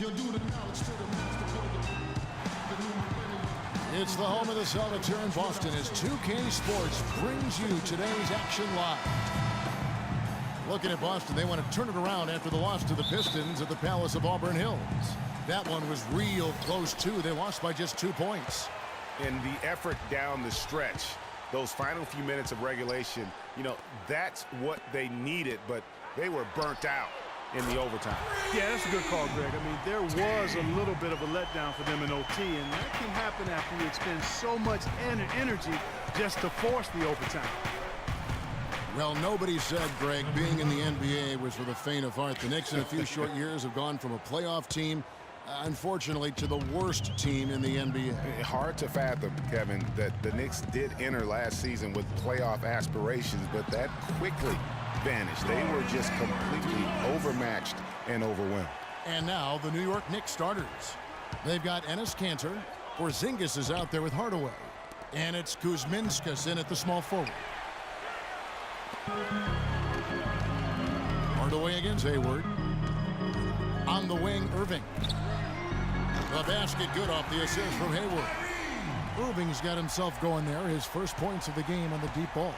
It's the home of the Celtics here in Boston as 2K Sports brings you today's action live. Looking at Boston, they want to turn it around after the loss to the Pistons at the Palace of Auburn Hills. That one was real close, too. They lost by just 2 points. And the effort down the stretch, those final few minutes of regulation, you know, that's what they needed, but they were burnt out in the overtime. Yeah, that's a good call, Greg. I mean, there was a little bit of a letdown for them in OT, and that can happen after you expend so much energy just to force the overtime. Well, nobody said, Greg, being in the NBA was for the faint of heart. The Knicks in a few short years have gone from a playoff team, unfortunately, to the worst team in the NBA. Hard to fathom, Kevin, that the Knicks did enter last season with playoff aspirations, but that quickly vanished. They were just completely overmatched and overwhelmed. And now the New York Knicks starters. They've got Enes Kanter. Porzingis is out there with Hardaway. And it's Kuzminskas in at the small forward. Hardaway against Hayward. On the wing, Irving. The basket good off the assist from Hayward. Irving's got himself going there. His first points of the game on the deep ball.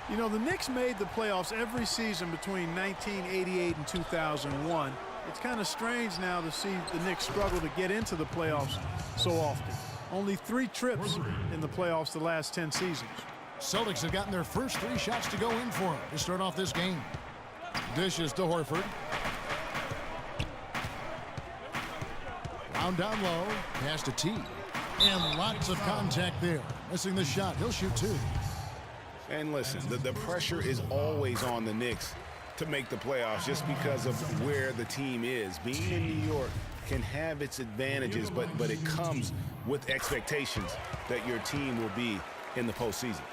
You know, the Knicks made the playoffs every season between 1988 and 2001. It's kind of strange now to see the Knicks struggle to get into the playoffs so often. Only 3 trips in the playoffs the last 10 seasons. Celtics have gotten their first 3 shots to go in for them to start off this game. Dishes to Horford. Round down low. Pass to T. And lots of contact there. Missing the shot. He'll shoot 2. And listen, the pressure is always on the Knicks to make the playoffs just because of where the team is. Being in New York can have its advantages, but it comes with expectations that your team will be in the postseason.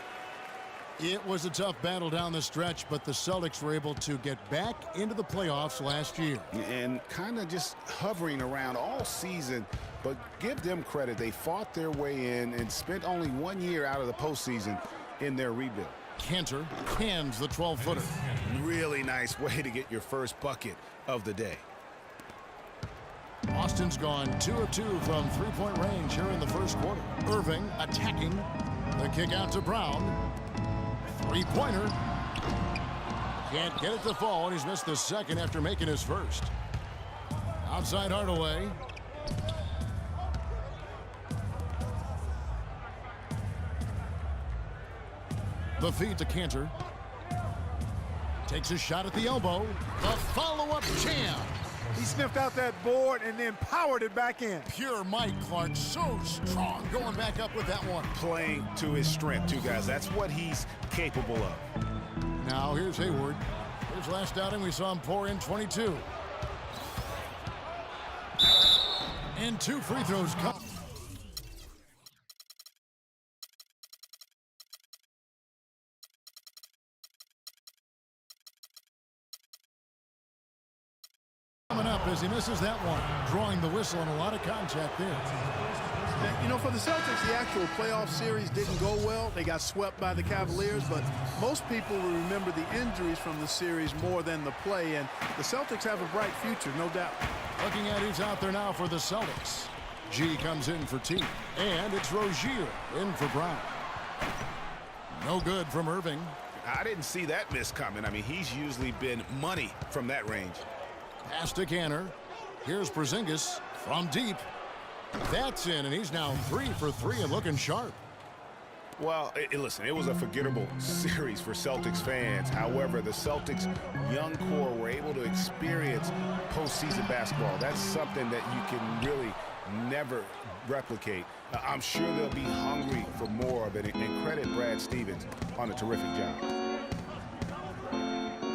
It was a tough battle down the stretch, but the Celtics were able to get back into the playoffs last year. And kind of just hovering around all season, but give them credit. They fought their way in and spent only 1 year out of the postseason in their rebuild. Kanter hands the 12-footer. Really nice way to get your first bucket of the day. Austin's gone 2 of 2 from 3-point range here in the first quarter. Irving attacking. The kick out to Brown. 3-pointer. Can't get it to fall, and he's missed the second after making his first. Outside Hardaway. The feed to Kanter. Takes a shot at the elbow. The follow-up jam. He sniffed out that board and then powered it back in. Pure Mike Clark, so strong, going back up with that one. Playing to his strength, too, guys. That's what he's capable of. Now here's Hayward. His last outing, we saw him pour in 22. And 2 free throws come. Coming up as he misses that one, drawing the whistle and a lot of contact there. You know, for the Celtics, the actual playoff series didn't go well. They got swept by the Cavaliers, but most people will remember the injuries from the series more than the play, and the Celtics have a bright future, no doubt. Looking at who's out there now for the Celtics. G comes in for T, and it's Rozier in for Brown. No good from Irving. I didn't see that miss coming. I mean, he's usually been money from that range. Pass to Kanter. Here's Porzingis from deep. That's in, and he's now 3 for 3 and looking sharp. Well, listen, it was a forgettable series for Celtics fans. However, the Celtics' young core were able to experience postseason basketball. That's something that you can really never replicate. I'm sure they'll be hungry for more of it, and credit Brad Stevens on a terrific job.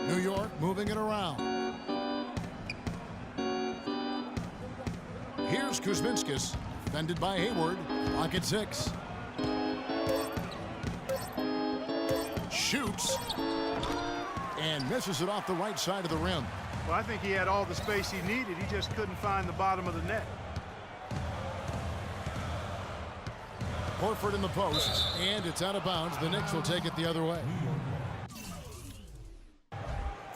New York moving it around. Here's Kuzminskas, defended by Hayward. Clock at 6. Shoots. And misses it off the right side of the rim. Well, I think he had all the space he needed. He just couldn't find the bottom of the net. Horford in the post, and it's out of bounds. The Knicks will take it the other way.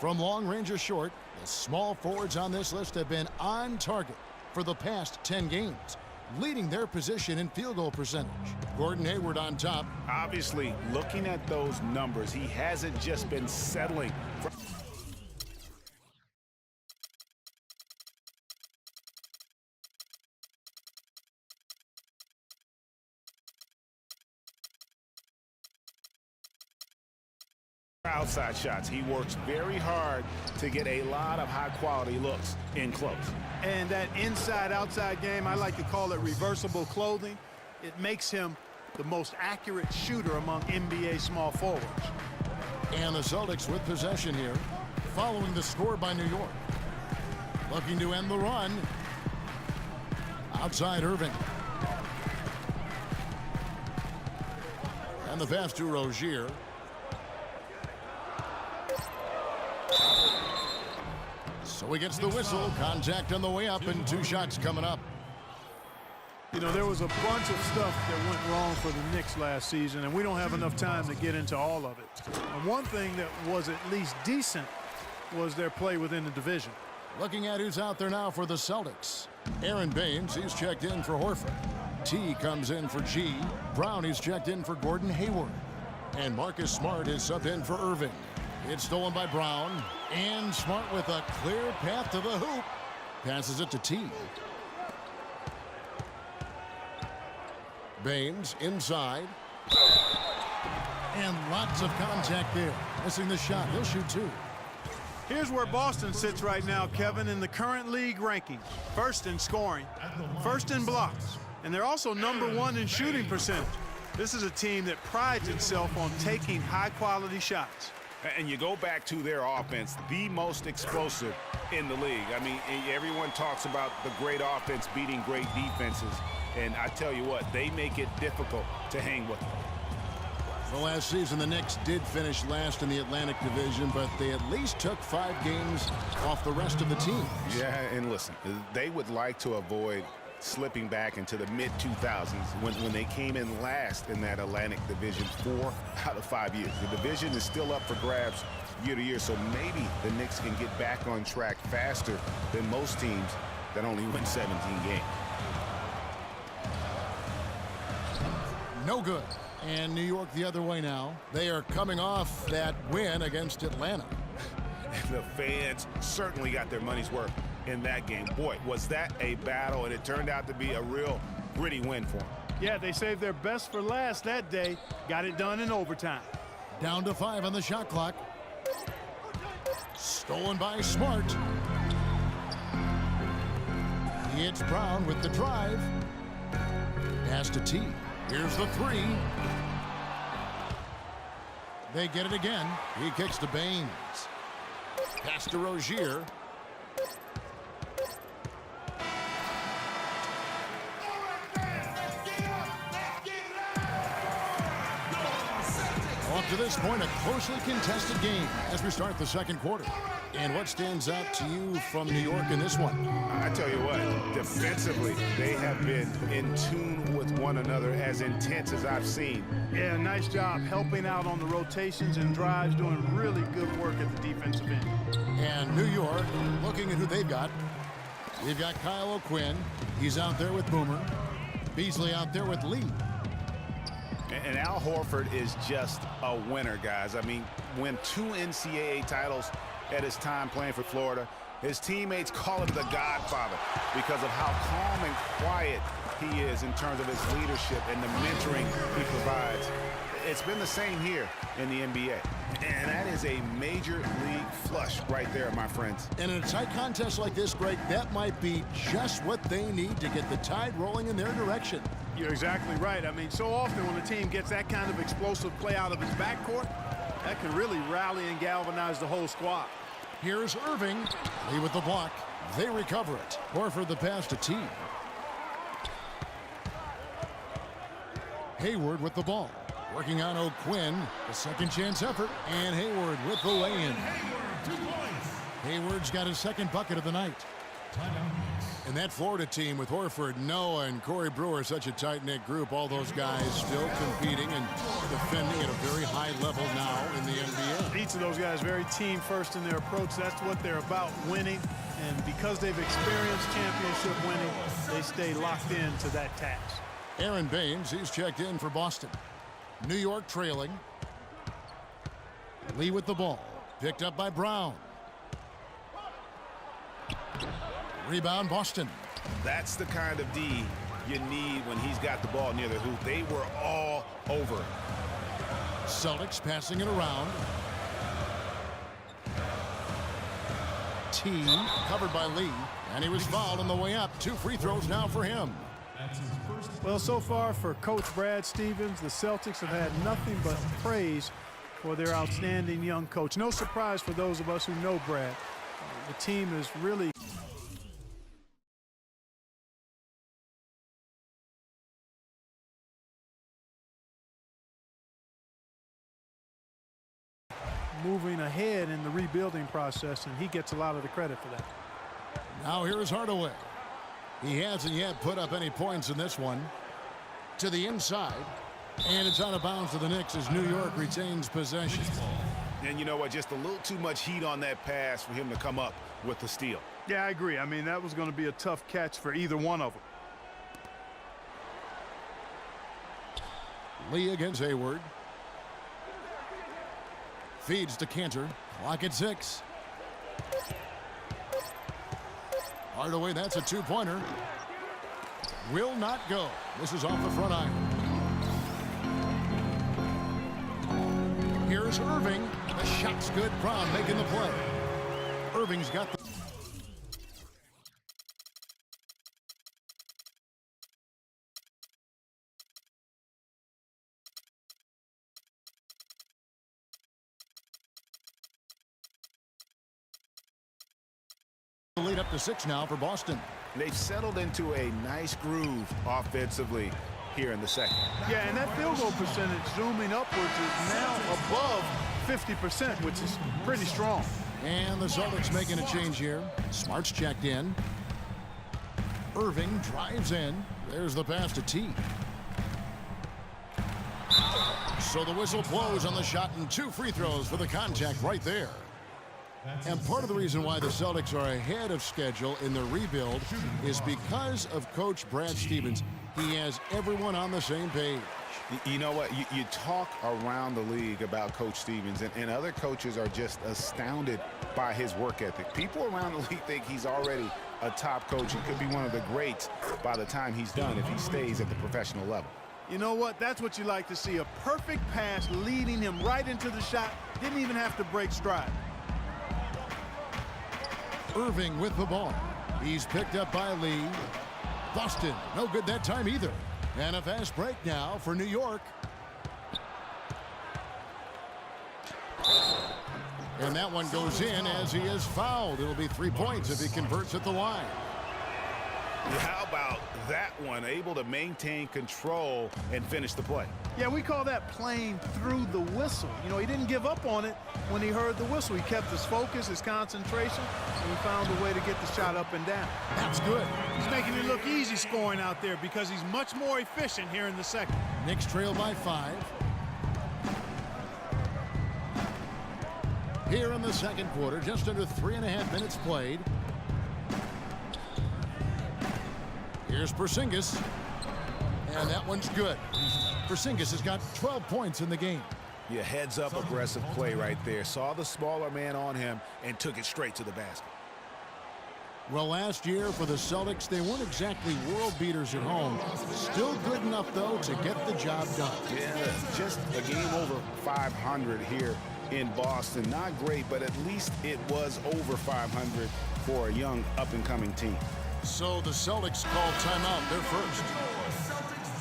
From long range or short, the small forwards on this list have been on target for the past 10 games, leading their position in field goal percentage. Gordon Hayward on top. Obviously, looking at those numbers, he hasn't just been settling for outside shots. He works very hard to get a lot of high-quality looks in close. And that inside-outside game, I like to call it reversible clothing. It makes him the most accurate shooter among NBA small forwards. And the Celtics with possession here, following the score by New York. Looking to end the run. Outside Irving. And the pass to Rozier. So he gets the whistle. Contact on the way up and 2 shots coming up. You know, there was a bunch of stuff that went wrong for the Knicks last season, and we don't have enough time to get into all of it. And one thing that was at least decent was their play within the division. Looking at who's out there now for the Celtics. Aaron Baines, he's checked in for Horford. T comes in for G. Brown, he's checked in for Gordon Hayward. And Marcus Smart is subbed in for Irving. It's stolen by Brown. And Smart with a clear path to the hoop. Passes it to T. Baines inside. And lots of contact there. Missing the shot. He'll shoot 2. Here's where Boston sits right now, Kevin, in the current league rankings. First in scoring, first in blocks, and they're also #1 in shooting percentage. This is a team that prides itself on taking high-quality shots. And you go back to their offense, the most explosive in the league. I mean, everyone talks about the great offense beating great defenses. And I tell you what, they make it difficult to hang with them. Well, last season, the Knicks did finish last in the Atlantic Division, but they at least took 5 games off the rest of the teams. Yeah, and listen, they would like to avoid slipping back into the mid-2000s when they came in last in that Atlantic Division 4 out of 5 years. The division is still up for grabs year to year, so maybe the Knicks can get back on track faster than most teams that only win 17 games. No good. And New York the other way now. They are coming off that win against Atlanta. The fans certainly got their money's worth in that game. Boy, was that a battle, and it turned out to be a real gritty win for them. Yeah, they saved their best for last that day. Got it done in overtime. Down to 5 on the shot clock. Stolen by Smart. It's Brown with the drive. Pass to T. Here's the 3. They get it again. He kicks to Baines. Pass to Rozier. Up to this point, a closely contested game as we start the second quarter. And what stands out to you from New York in this one? I tell you what, defensively, they have been in tune with one another, as intense as I've seen. Yeah, nice job helping out on the rotations and drives, doing really good work at the defensive end. And New York, looking at who they've got. We've got Kyle O'Quinn. He's out there with Boomer. Beasley out there with Lee. And Al Horford is just a winner, guys. I mean, win 2 NCAA titles at his time playing for Florida. His teammates call him the Godfather because of how calm and quiet he is in terms of his leadership and the mentoring he provides. It's been the same here in the NBA. And that is a major league flush right there, my friends. And in a tight contest like this, Greg, that might be just what they need to get the tide rolling in their direction. You're exactly right. I mean, so often when a team gets that kind of explosive play out of its backcourt, that can really rally and galvanize the whole squad. Here's Irving. Lee with the block. They recover it. Horford the pass to T. Hayward with the ball. Working on O'Quinn. A second chance effort. And Hayward with the lay-in. Hayward's got his second bucket of the night. And that Florida team with Horford, Noah, and Corey Brewer, such a tight-knit group. All those guys still competing and defending at a very high level now in the NBA. Each of those guys very team first in their approach. That's what they're about, winning. And because they've experienced championship winning, they stay locked in to that task. Aaron Baines, he's checked in for Boston. New York trailing. Lee with the ball. Picked up by Brown. Rebound, Boston. That's the kind of D you need when he's got the ball near the hoop. They were all over it. Celtics passing it around. T covered by Lee, and he was fouled on the way up. 2 free throws now for him. Well, so far for Coach Brad Stevens, the Celtics have had nothing but praise for their outstanding young coach. No surprise for those of us who know Brad. The team is really moving ahead in the rebuilding process, and he gets a lot of the credit for that. Now here's Hardaway. He hasn't yet put up any points in this one. To the inside, and it's out of bounds to the Knicks as New York retains possession. And you know what? Just a little too much heat on that pass for him to come up with the steal. Yeah, I agree. I mean, that was going to be a tough catch for either one of them. Lee against Hayward. Feeds to Cantor. Clock at 6. Hardaway, that's a 2-pointer. Will not go. This is off the front iron. Here's Irving. The shot's good. Brown making the play. Irving's got the... lead up to 6 now for Boston. They've settled into a nice groove offensively here in the second. Yeah, and that field goal percentage zooming upwards is now above 50%, which is pretty strong. And the Celtics making a change here. Smart's checked in. Irving drives in. There's the pass to T. So the whistle blows on the shot and 2 free throws for the contact right there. And part of the reason why the Celtics are ahead of schedule in the rebuild is because of Coach Brad Stevens. He has everyone on the same page. You know what? You talk around the league about Coach Stevens, and other coaches are just astounded by his work ethic. People around the league think he's already a top coach and could be one of the greats by the time he's done if he stays at the professional level. You know what? That's what you like to see. A perfect pass leading him right into the shot. Didn't even have to break stride. Irving with the ball. He's picked up by Lee. Boston, no good that time either. And a fast break now for New York. And that one goes in as he is fouled. It'll be 3 points if he converts at the line. How about that one? Able to maintain control and finish the play. Yeah, we call that playing through the whistle. You know, he didn't give up on it when he heard the whistle. He kept his focus, his concentration, and he found a way to get the shot up and down. That's good. He's making it look easy scoring out there because he's much more efficient here in the second. Knicks trail by 5. Here in the second quarter, just under 3.5 minutes played. Here's Porzingis, and that one's good. Porzingis has got 12 points in the game. Yeah, heads-up aggressive play right there. Saw the smaller man on him and took it straight to the basket. Well, last year for the Celtics, they weren't exactly world beaters at home. Still good enough, though, to get the job done. Yeah, just a game over 500 here in Boston. Not great, but at least it was over 500 for a young up-and-coming team. So the Celtics call timeout. They're first.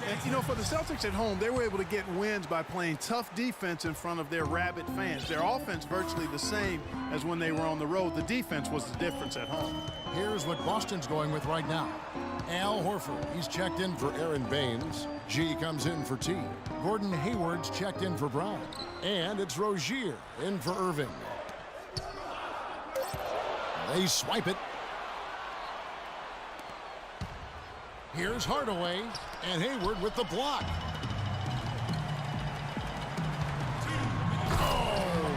And, you know, for the Celtics at home, they were able to get wins by playing tough defense in front of their rabid fans. Their offense virtually the same as when they were on the road. The defense was the difference at home. Here's what Boston's going with right now. Al Horford, he's checked in for Aaron Baines. G comes in for T. Gordon Hayward's checked in for Brown. And it's Rozier in for Irving. They swipe it. Here's Hardaway, and Hayward with the block. Oh!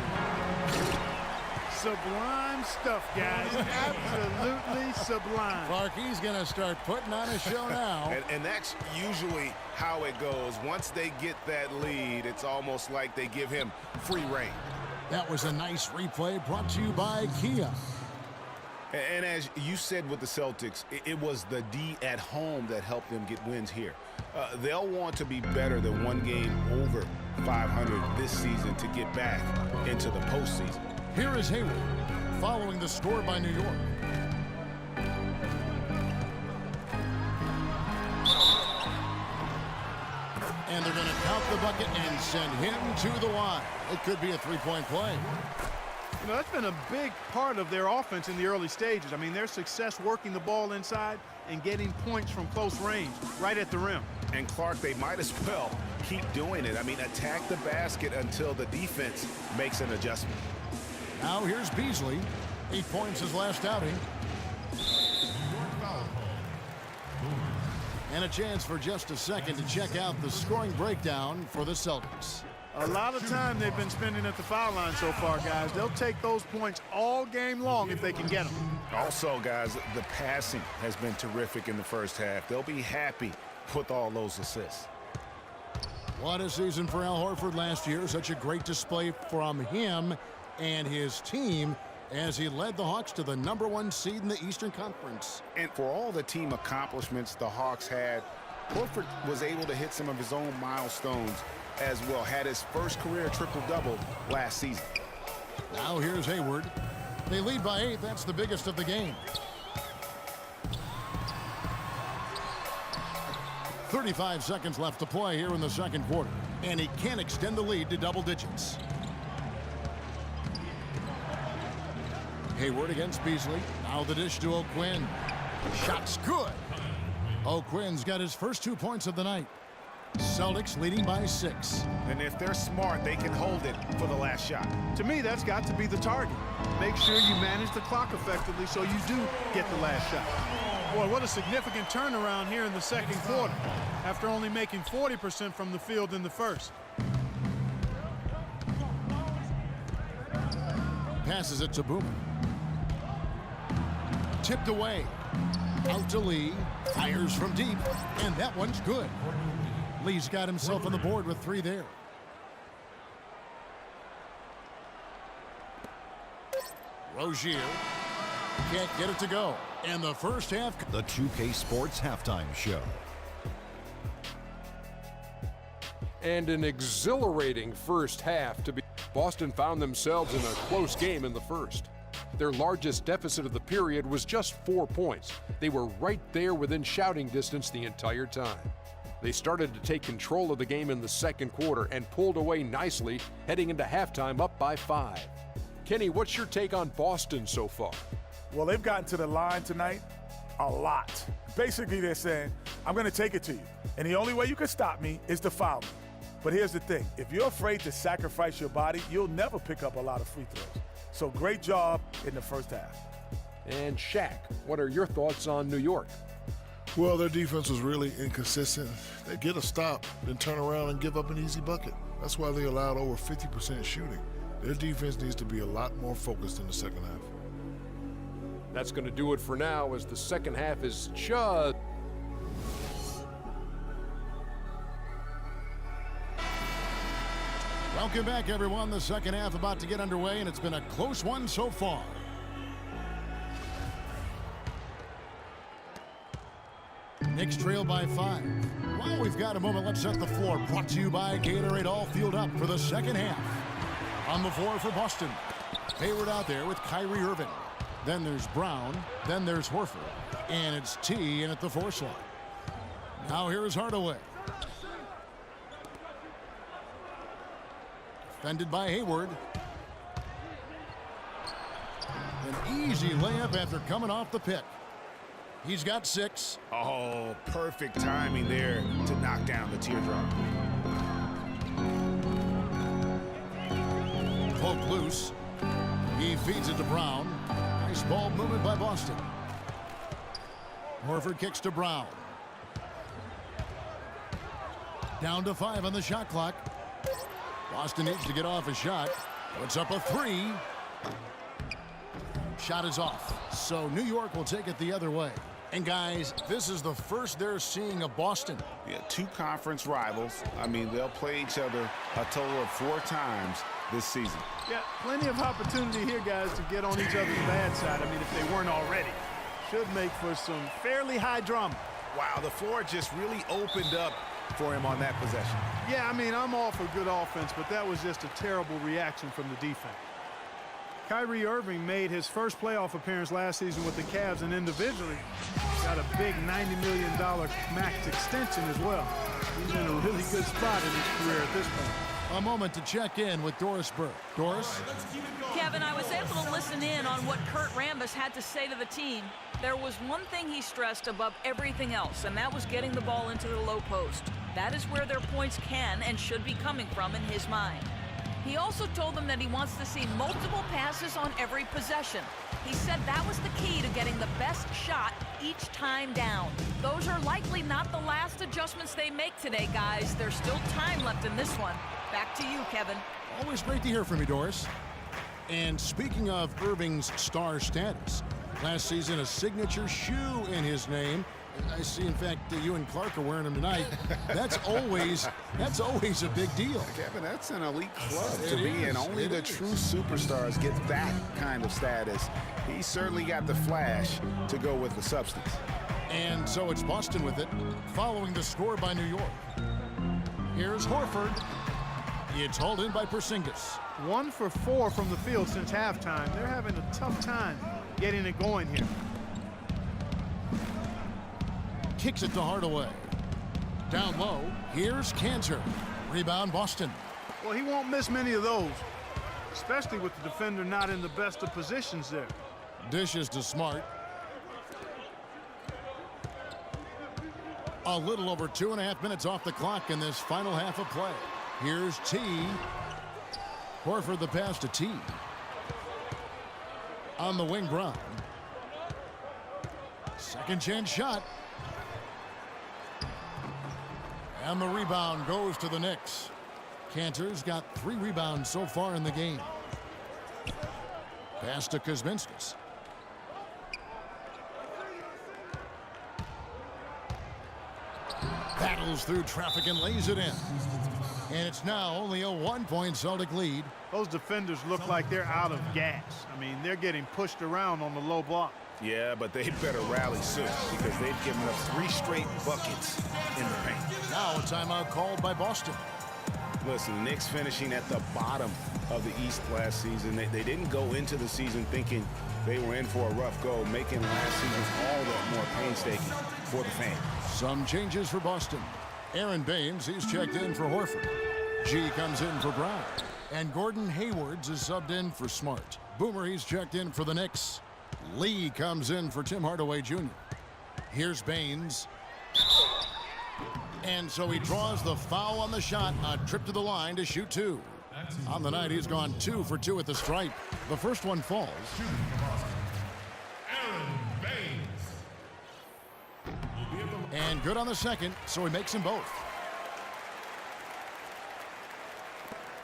sublime stuff, guys. Absolutely sublime. Clark, he's going to start putting on a show now. And that's usually how it goes. Once they get that lead, it's almost like they give him free reign. That was a nice replay brought to you by Kia. And as you said with the Celtics, it was the D at home that helped them get wins here. They'll want to be better than one game over 500 this season to get back into the postseason. Here is Hayward following the score by New York. And they're going to count the bucket and send him to the line. It could be a three-point play. You know, that's been a big part of their offense in the early stages. I mean, their success working the ball inside and getting points from close range, right at the rim. And Clark, they might as well keep doing it. I mean, attack the basket until the defense makes an adjustment. Now here's Beasley. 8 points his last outing. And a chance for just a second to check out the scoring breakdown for the Celtics. A lot of time they've been spending at the foul line so far, guys. They'll take those points all game long if they can get them. Also, guys, the passing has been terrific in the first half. They'll be happy with all those assists. What a season for Al Horford last year. Such a great display from him and his team as he led the Hawks to the #1 seed in the Eastern Conference. And for all the team accomplishments the Hawks had, Horford was able to hit some of his own milestones as well. Had his first career triple-double last season. Now here's Hayward. They lead by 8. That's the biggest of the game. 35 seconds left to play here in the second quarter. And he can extend the lead to double digits. Hayward against Beasley. Now the dish to O'Quinn. Shot's good. O'Quinn's got his first 2 points of the night. Celtics leading by 6. And if they're smart, they can hold it for the last shot. To me, that's got to be the target. Make sure you manage the clock effectively so you do get the last shot. Boy, what a significant turnaround here in the second quarter after only making 40% from the field in the first. Passes it to Boomer. Tipped away. Out to Lee. Fires from deep. And that one's good. Lee's got himself on the board with 3 there. Rozier can't get it to go. And the first half. The 2K Sports Halftime Show. And an exhilarating first half to be. Boston found themselves in a close game in the first. Their largest deficit of the period was just 4 points. They were right there within shouting distance the entire time. They started to take control of the game in the second quarter and pulled away nicely, heading into halftime up by 5. Kenny, what's your take on Boston so far? Well, they've gotten to the line tonight a lot. Basically, they're saying, I'm going to take it to you. And the only way you can stop me is to foul me. But here's the thing. If you're afraid to sacrifice your body, you'll never pick up a lot of free throws. So great job in the first half. And Shaq, what are your thoughts on New York? Well, their defense was really inconsistent. They get a stop, then turn around and give up an easy bucket. That's why they allowed over 50% shooting. Their defense needs to be a lot more focused in the second half. That's going to do it for now as the second half is just... Welcome back, everyone. The second half about to get underway, and it's been a close one so far. Knicks trail by 5. While we've got a moment, let's set the floor. Brought to you by Gatorade. All fueled up for the second half. On the floor for Boston. Hayward out there with Kyrie Irving. Then there's Brown. Then there's Horford. And it's T in at the 4 slot. Now here's Hardaway. Defended by Hayward. An easy layup after coming off the pick. He's got 6. Oh, perfect timing there to knock down the teardrop. Poke loose. He feeds it to Brown. Nice ball movement by Boston. Horford kicks to Brown. Down to 5 on the shot clock. Boston needs to get off a shot. Puts up a 3. Shot is off. So New York will take it the other way. And guys, this is the first they're seeing of Boston. Yeah, two conference rivals. I mean, they'll play each other a total of 4 times this season. Yeah, plenty of opportunity here, guys, to get on each other's bad side. I mean, if they weren't already. Should make for some fairly high drama. Wow, the floor just really opened up for him on that possession. Yeah, I mean, I'm all for good offense, but that was just a terrible reaction from the defense. Kyrie Irving made his first playoff appearance last season with the Cavs, and individually got a big $90 million max extension as well. He's in a really good spot in his career at this point. A moment to check in with Doris Burke. Doris? Kevin, I was able to listen in on what Kurt Rambis had to say to the team. There was one thing he stressed above everything else, and that was getting the ball into the low post. That is where their points can and should be coming from in his mind. He also told them that he wants to see multiple passes on every possession. He said that was the key to getting the best shot each time down. Those are likely not the last adjustments they make today, guys. There's still time left in this one. Back to you, Kevin. Always great to hear from you, Doris. And speaking of Irving's star status, last season a signature shoe in his name. I see, in fact, you and Clark are wearing them tonight. That's always a big deal. Kevin, that's an elite club It to be is. in. Only It the is. true superstars get that kind of status. He certainly got the flash to go with the substance. And so it's Boston with it, following the score by New York. Here's Horford. It's hauled in by Porzingis. 1 for 4 from the field since halftime. They're having a tough time getting it going here. Kicks it to Hardaway. Down low, here's Cantor. Rebound, Boston. Well, he won't miss many of those, especially with the defender not in the best of positions there. Dishes to Smart. A little over 2.5 minutes off the clock in this final half of play. Here's T. Horford the pass to T. On the wing, Brown. Second chance shot. And the rebound goes to the Knicks. Cantor's got 3 rebounds so far in the game. Pass to Kuzminskas. Battles through traffic and lays it in. And it's now only a 1-point Celtic lead. Those defenders look like they're out of gas. I mean, they're getting pushed around on the low block. Yeah, but they better rally soon because they've given up 3 straight buckets in the paint. Now a timeout called by Boston. Listen, the Knicks finishing at the bottom of the East last season. They didn't go into the season thinking they were in for a rough go, making last season all that more painstaking for the fans. Some changes for Boston. Aaron Baines, he's checked in for Horford. G comes in for Brown. And Gordon Haywards is subbed in for Smart. Boomer, he's checked in for the Knicks. Lee comes in for Tim Hardaway Jr. Here's Baines. And so he draws the foul on the shot. A trip to the line to shoot 2. On the night, he's gone 2 for 2 at the stripe. The first one falls. And good on the second, so he makes them both.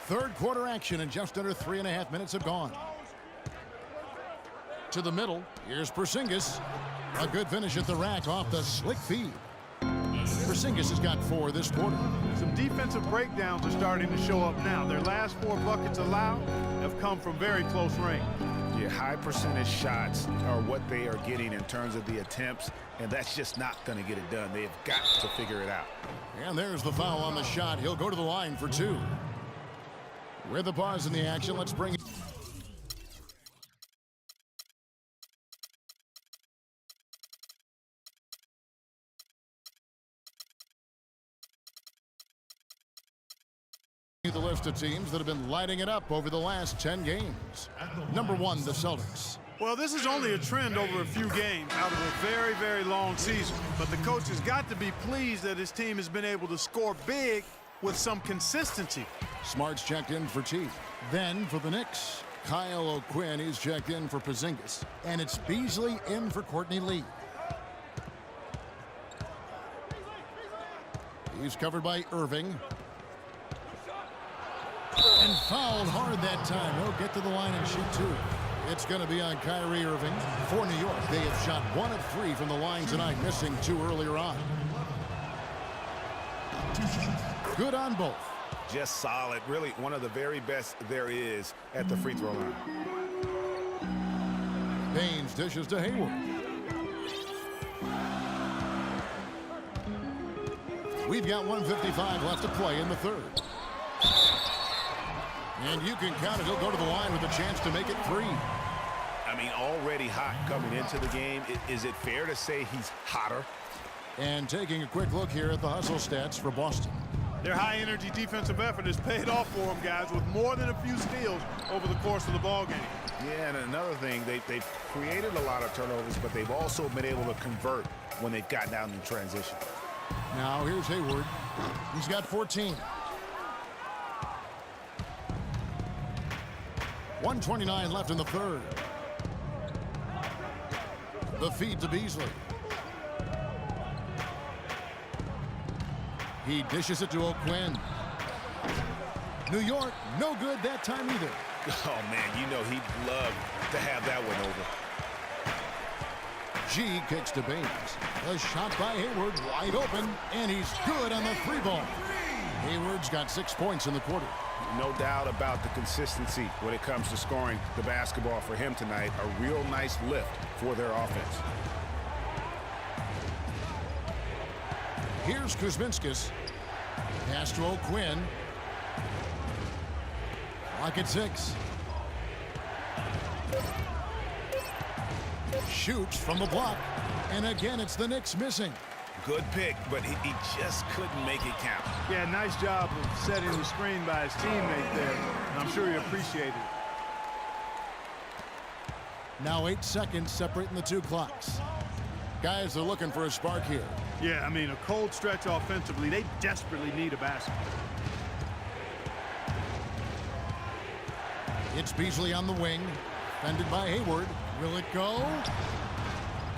Third quarter action, and just under 3.5 minutes have gone. To the middle, here's Porzingis. A good finish at the rack off the slick feed. Porzingis has got 4 this quarter. Some defensive breakdowns are starting to show up now. Their last 4 buckets allowed have come from very close range. Yeah, high percentage shots are what they are getting in terms of the attempts, and that's just not going to get it done. They've got to figure it out. And there's the foul on the shot. He'll go to the line for 2. With a pause in the action, let's bring it. The list of teams that have been lighting it up over the last 10 games. Number 1, the Celtics. Well, this is only a trend over a few games out of a very, very long season. But the coach has got to be pleased that his team has been able to score big with some consistency. Smart's checked in for T. Then for the Knicks, Kyle O'Quinn is checked in for Porzingis. And it's Beasley in for Courtney Lee. He's covered by Irving. And fouled hard that time. He'll get to the line and shoot 2. It's going to be on Kyrie Irving. For New York, they have shot 1 of 3 from the line tonight, missing 2 earlier on. Good on both. Just solid. Really one of the very best there is at the free throw line. Baines dishes to Hayward. We've got 1:55 left to play in the third. And you can count it. He'll go to the line with a chance to make it 3. I mean, already hot coming into the game. Is it fair to say he's hotter? And taking a quick look here at the hustle stats for Boston. Their high-energy defensive effort has paid off for them, guys, with more than a few steals over the course of the ball game. Yeah, and another thing, they've created a lot of turnovers, but they've also been able to convert when they've gotten out in transition. Now here's Hayward. He's got 14. 1:29 left in the third. The feed to Beasley. He dishes it to O'Quinn. New York, no good that time either. Oh, man, you know he'd love to have that one over. G kicks to Baines. A shot by Hayward, wide open, and he's good on the 3-ball. Hayward's got 6 points in the quarter. No doubt about the consistency when it comes to scoring the basketball for him tonight. A real nice lift for their offense. Here's Kuzminskis. Pass to O'Quinn. Clock at 6. Shoots from the block. And again, it's the Knicks missing. Good pick, but he just couldn't make it count. Yeah, nice job of setting the screen by his teammate there. And I'm sure he appreciated it. Now 8 seconds separating the 2 clocks. Guys are looking for a spark here. Yeah, I mean, a cold stretch offensively. They desperately need a basket. It's Beasley on the wing. Defended by Hayward. Will it go?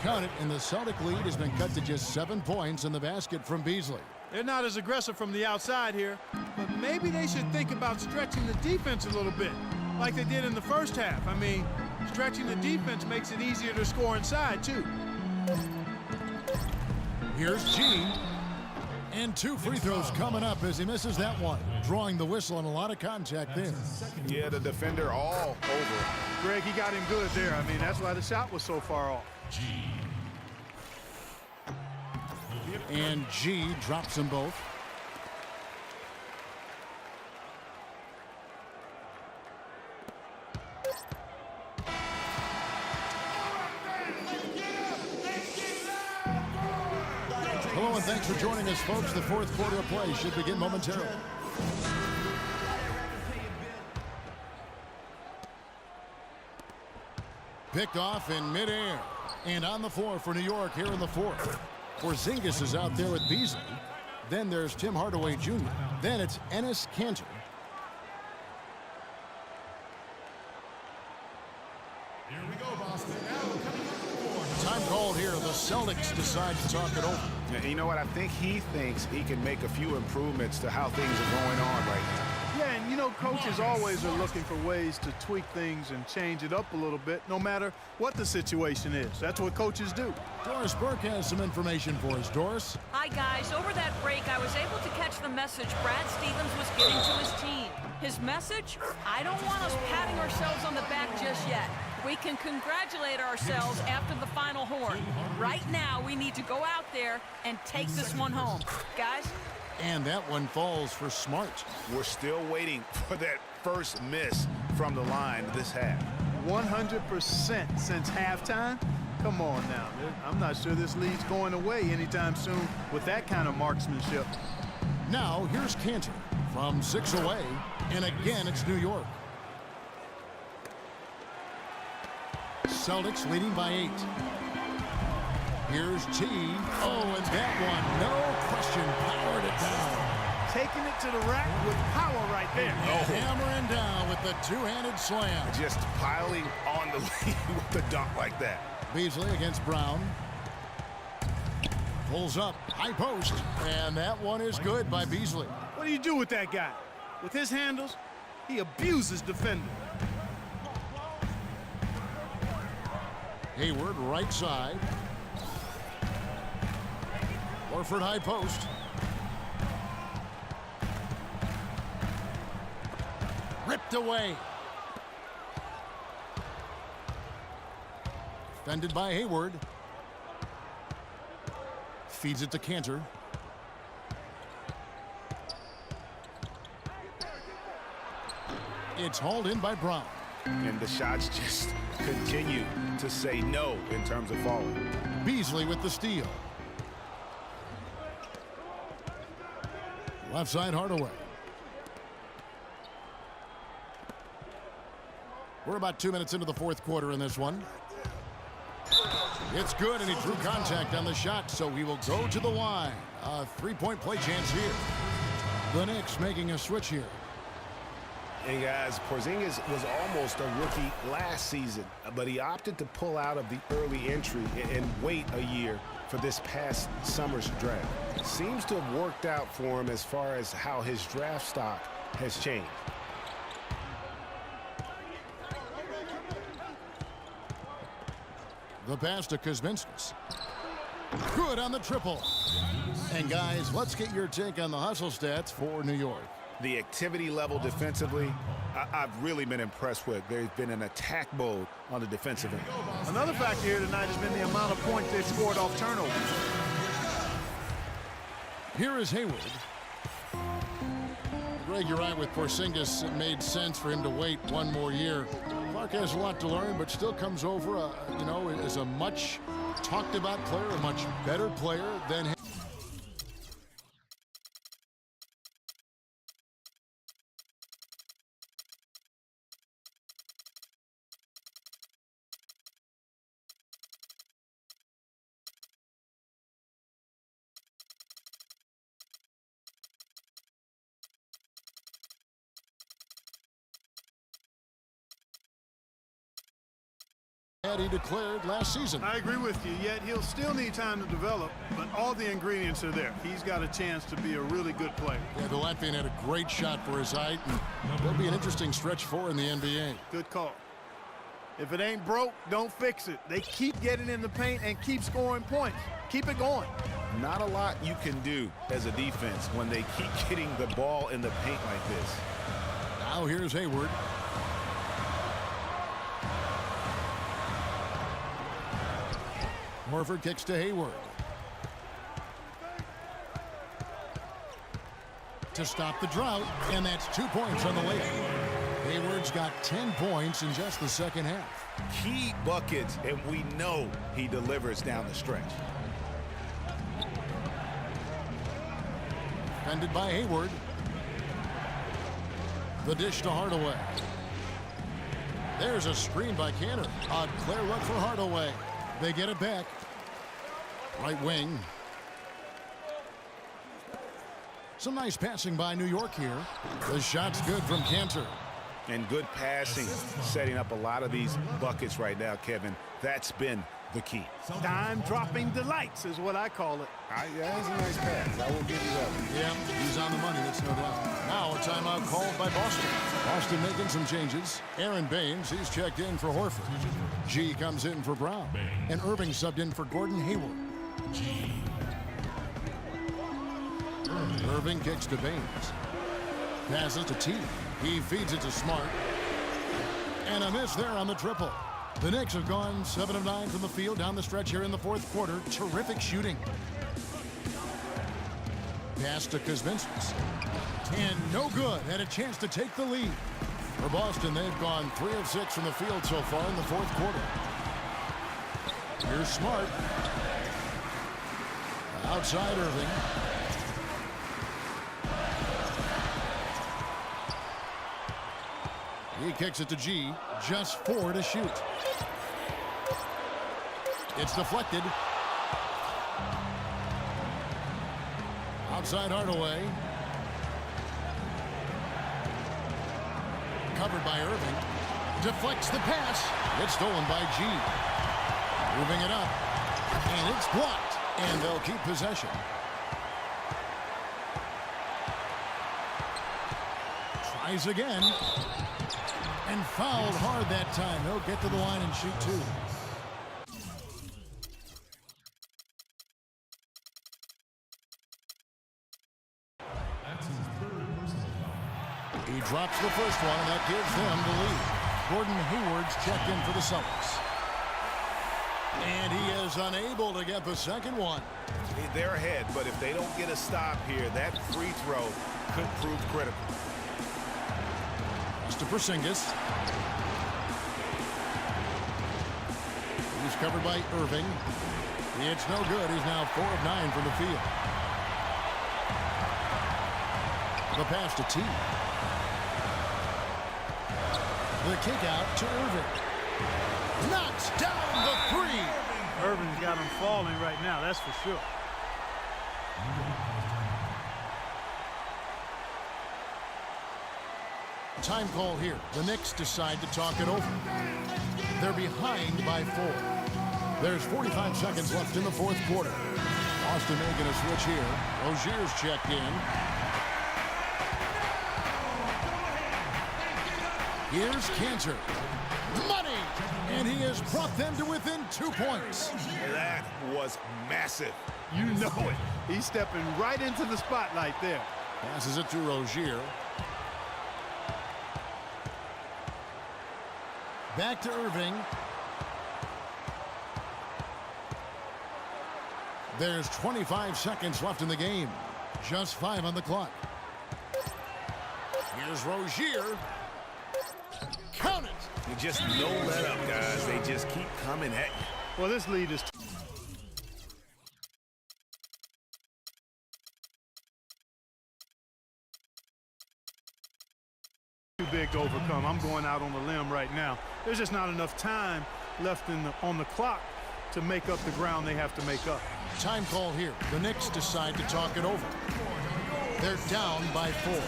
Count it, and the Celtic lead has been cut to just 7 points in the basket from Beasley. They're not as aggressive from the outside here, but maybe they should think about stretching the defense a little bit, like they did in the first half. I mean, stretching the defense makes it easier to score inside, too. Here's G. And 2 free throws coming up as he misses that one. Drawing the whistle and a lot of contact there. Yeah, the defender all over. Greg, he got him good there. I mean, that's why the shot was so far off. And G drops them both. Hello and thanks for joining us, folks. The 4th quarter of play should begin momentarily. Picked off in midair. And on the floor for New York here in the 4th. Porzingis is out there with Beasley. Then there's Tim Hardaway Jr. Then it's Enes Kanter. Here we go, Boston. Time called here. The Celtics decide to talk it over. Yeah, you know what? I think he thinks he can make a few improvements to how things are going on right now. Yeah, and you know, coaches always are looking for ways to tweak things and change it up a little bit, no matter what the situation is. That's what coaches do. Doris Burke has some information for us. Doris? Hi, guys. Over that break, I was able to catch the message Brad Stevens was getting to his team. His message? I don't want us patting ourselves on the back just yet. We can congratulate ourselves after the final horn. Right now, we need to go out there and take this one home. Guys? And that one falls for Smart. We're still waiting for that first miss from the line this half. 100% since halftime? Come on now. I'm not sure this lead's going away anytime soon with that kind of marksmanship. Now, here's Kanter from 6 away. And again, it's New York. Celtics leading by 8. Here's T. Oh, and that one, no question, powered it down. Taking it to the rack with power right there. Hammering down with the 2-handed slam. Just piling on the lead with the dunk like that. Beasley against Brown. Pulls up, high post, and that one is good by Beasley. What do you do with that guy? With his handles, he abuses defenders. Hayward, right side. Horford, high post. Ripped away. Defended by Hayward. Feeds it to Cantor. It's hauled in by Brown. And the shots just continue to say no in terms of falling. Beasley with the steal. Left side, Hardaway. We're about 2 minutes into the fourth quarter in this one. It's good, and he drew contact on the shot, so he will go to the line. A three-point play chance here. The Knicks making a switch here. And guys, Porzingis was almost a rookie last season, but he opted to pull out of the early entry and wait a year for this past summer's draft. Seems to have worked out for him as far as how his draft stock has changed. The pass to Kuzminskas. Good on the triple. And guys, let's get your take on the hustle stats for New York. The activity level defensively, I've really been impressed with. There's been an attack mode on the defensive end. Another factor here tonight has been the amount of points they've scored off turnovers. Here is Hayward. Greg, you're right with Porzingis. It made sense for him to wait one more year. Clark has a lot to learn, but still comes over, as a much talked about player, a much better player than him. He declared last season. I agree with you, yet he'll still need time to develop, but all the ingredients are there. He's got a chance to be a really good player. Yeah, the Latvian had a great shot for his height, and there'll be an interesting stretch for in the NBA. Good call. If it ain't broke, don't fix it. They keep getting in the paint and keep scoring points. Keep it going. Not a lot you can do as a defense when they keep getting the ball in the paint like this. Now here's Hayward. Horford kicks to Hayward. To stop the drought, and that's 2 points on the layup. Hayward's got 10 points in just the second half. Key buckets, and we know he delivers down the stretch. Defended by Hayward. The dish to Hardaway. There's a screen by Cantor. A clear look for Hardaway. They get it back. Right wing. Some nice passing by New York here. The shot's good from Cantor. And good passing, setting up a lot of these buckets right now, Kevin. That's been the key. Dime-dropping delights is what I call it. Yeah, that's a nice pass. I will give you that one. Yeah, he's on the money, that's no doubt. Now a timeout called by Boston. Boston making some changes. Aaron Baines, he's checked in for Horford. G comes in for Brown. And Irving subbed in for Gordon Hayward. Irving kicks to Baines. Passes to T. He feeds it to Smart. And a miss there on the triple. The Knicks have gone 7 of 9 from the field down the stretch here in the fourth quarter. Terrific shooting. Pass to Kuzminskas. And no good. Had a chance to take the lead. For Boston, they've gone 3 of 6 from the field so far in the fourth quarter. Here's Smart. Outside Irving. He kicks it to G. Just 4 to shoot. It's deflected. Outside Hardaway. Covered by Irving. Deflects the pass. It's stolen by G. Moving it up. And it's blocked. And they'll keep possession. Tries again. And fouled hard that time. He'll get to the line and shoot 2. drops the first one, and that gives them the lead. Gordon Hayward's checked in for the Celtics. And he is unable to get the second one. They're ahead, but if they don't get a stop here, that free throw could prove critical. Pass to Porzingis. He's covered by Irving. It's no good. He's now 4 of 9 from the field. The pass to T. The kick out to Irving. Knocks down the three. Irving's got him falling right now, that's for sure. Time call here. The Knicks decide to talk it over. They're behind by 4. There's 45 seconds left in the fourth quarter. Boston making a switch here. Rozier's checked in. Here's Cantor. Money! And he has brought them to within 2 points. That was massive. You know it. He's stepping right into the spotlight there. Passes it to Rozier. Back to Irving. There's 25 seconds left in the game. Just 5 on the clock. Here's Rozier. Count it! You just don't let up, guys. They just keep coming at you. Well, this lead is too big to overcome. I'm going out on the limb right now. There's just not enough time left on the clock to make up the ground they have to make up. Time call here. The Knicks decide to talk it over. They're down by 4.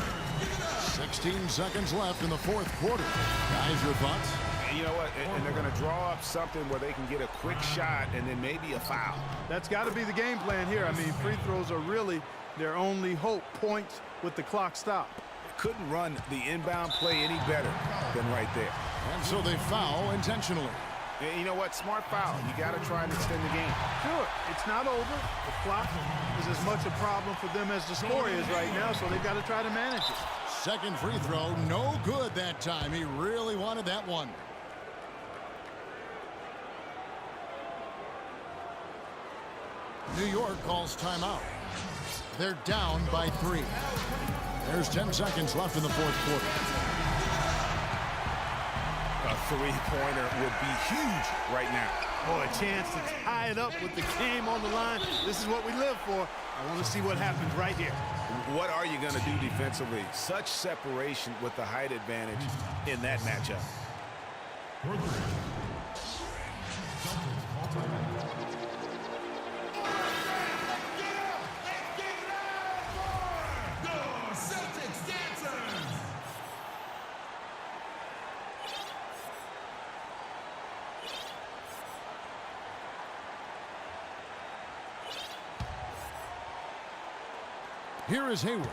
16 seconds left in the fourth quarter. Guys, your thoughts? And you know what? And they're going to draw up something where they can get a quick shot and then maybe a foul. That's got to be the game plan here. I mean, free throws are really their only hope. Points with the clock stop. Couldn't run the inbound play any better than right there. And so they foul intentionally. And you know what? Smart foul. You got to try and extend the game. Sure, it's not over. The clock is as much a problem for them as the score is right now, so they've got to try to manage it. Second free throw, no good that time. He really wanted that one. New York calls timeout. They're down by 3. There's 10 seconds left in the fourth quarter. A three-pointer would be huge right now. Oh, a chance to tie it up with the game on the line. This is what we live for. I want to see what happens right here. What are you going to do defensively? Such separation with the height advantage in that matchup. Here is Hayward.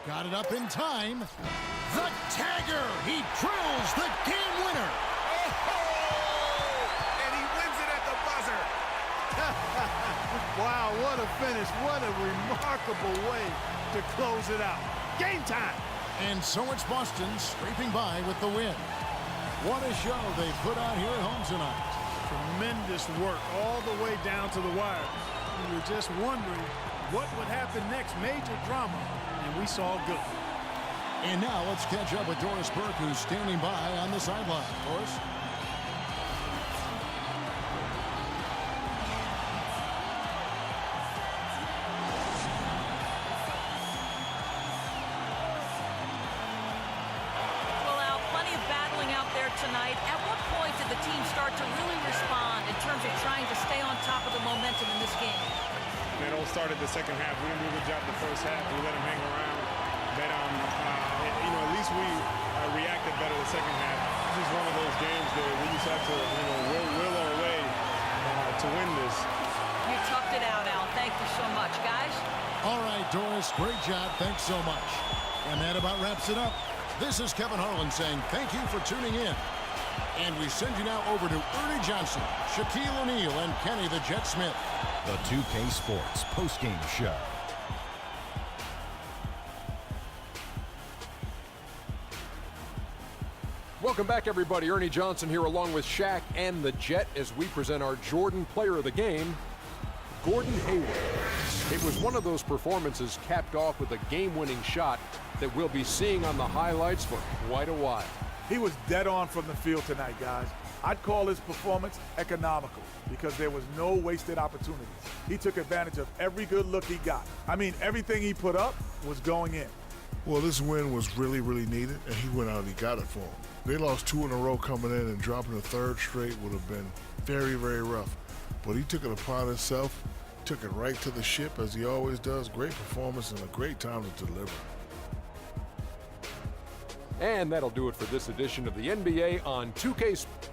Got it up in time. The tagger! He drills the game winner! And he wins it at the buzzer! Wow, what a finish. What a remarkable way to close it out. Game time! And so it's Boston scraping by with the win. What a show they put on here at home tonight. Tremendous work all the way down to the wire. We were just wondering what would happen next. Major drama, and we saw good. And now let's catch up with Doris Burke, who's standing by on the sideline. Doris? Well, Al, plenty of battling out there tonight. At what point did the team start to really respond in terms of trying to stay on top of the momentum in this game? It all started the second half. We didn't do a good job the first half. We let them hang around. But, at least we reacted better the second half. This is one of those games that we just have to, will our way to win this. You toughed it out, Al. Thank you so much, guys. All right, Doris, great job. Thanks so much. And that about wraps it up. This is Kevin Harlan saying thank you for tuning in. And we send you now over to Ernie Johnson, Shaquille O'Neal, and Kenny the Jet Smith. The 2K Sports postgame show. Welcome back, everybody. Ernie Johnson here along with Shaq and the Jet as we present our Jordan Player of the Game, Gordon Hayward. It was one of those performances capped off with a game-winning shot that we'll be seeing on the highlights for quite a while. He was dead on from the field tonight, guys. I'd call his performance economical because there was no wasted opportunities. He took advantage of every good look he got. I mean, everything he put up was going in. Well, this win was really, really needed, and he went out and he got it for them. They lost 2 in a row coming in, and dropping the 3rd straight would have been very, very rough. But he took it upon himself, took it right to the ship as he always does. Great performance and a great time to deliver. And that'll do it for this edition of the NBA on 2K Sports.